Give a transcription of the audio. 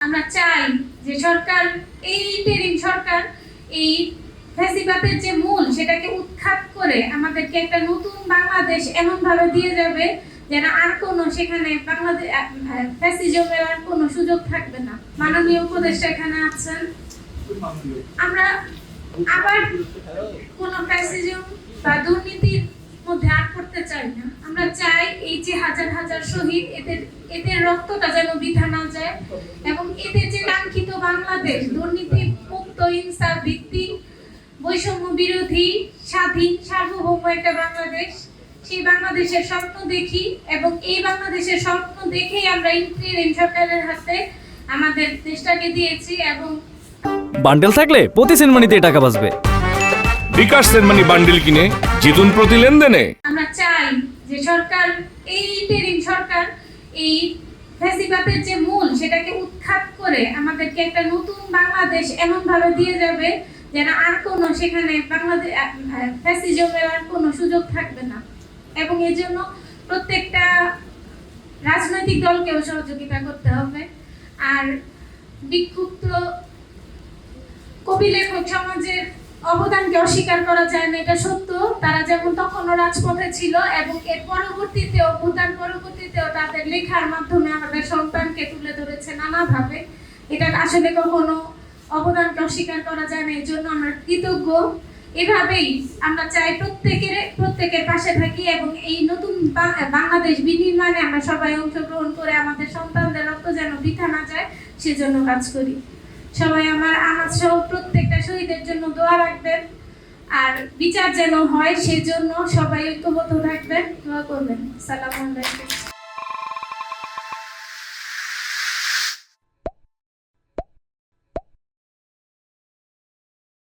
আমরা চাই যে সরকার, এই ইন্টারিম সরকার এই ফ্যাসিবাদের যে মূল সেটাকে উৎখাত করে আমাদেরকে একটা নতুন বাংলাদেশ এমন ভাবে দিয়ে যাবে যেন আর কোনো সেখানে বাংলাদেশ ফ্যাসিজমের আর কোনো সুযোগ থাকবে না। মাননীয় উপদেষ্টা এখানে আছেন। আমরা আবার কোনো ফ্যাসিজম বা দুর্নীতির মধ্যে আর করতে চাই না। আমরা চাই এই যে হাজার হাজার শহীদ, এদের রক্তটা যেন বৃথা না যায় এবং এদের যে কাঙ্ক্ষিত বাংলাদেশ, দুর্নীতি মুক্ত, ইনসাফ ভিত্তিক, বৈষম্য বিরোধী, স্বাধীন, সার্বভৌম একটা বাংলাদেশ, সেই বাংলাদেশের স্বপ্ন দেখি এবং এই বাংলাদেশের স্বপ্ন দেখেই আমরা ইন্টারিম সরকারের হাতে আমাদের দেশটাকে দিয়েছি। এবং বান্ডেল থাকলে প্রতি সেনমানিতে টাকা বাঁচবে। বিকাশ সেনমানি বান্ডেল কিনে জিতুন প্রতি লেনদেনে। আমরা চাই যে সরকার, এই ইন্টারিম সরকার এই ফ্যাসিবাদের যে মূল সেটাকে উৎখাত করে আমাদেরকে একটা নতুন বাংলাদেশ এমন ভাবে দিয়ে যাবে যেন আর কোনো সেখানে বাংলাদেশ ফ্যাসিজমের আর কোনো সুযোগ থাকবে না। এবং এর জন্য প্রত্যেকটা রাজনৈতিক দলকেও সহযোগিতা করতে হবে। আর বিক্ষুব্ধ কবি লেখক সমাজের অবদানকে অস্বীকার করা যায় না, এটা সত্য। তারা যেমন তখনও রাজপথে ছিল এবং এর পরবর্তীতেও, অভ্যুত্থান পরবর্তীতেও তাদের লেখার মাধ্যমে আমাদের সন্তানকে তুলে ধরেছে নানাভাবে। এটা আসলে কখনো অবদানকে অস্বীকার করা যায় না, এর জন্য আমরা কৃতজ্ঞ। এভাবেই আমরা চাই প্রত্যেকের পাশে থাকি এবং এই নতুন বাংলাদেশ বিনির্মাণে আমরা সবাই অংশগ্রহণ করে আমাদের সন্তানদের রক্ত যেন বৃথা না যায় সেজন্য কাজ করি। সবাই আমার সহ প্রত্যেকটা শহীদের জন্য দোয়া রাখবেন, আর বিচার যেন হয় সেজন্য সবাই ঐক্যবদ্ধ থাকবেন, দোয়া করবেন। আসসালামু আলাইকুম।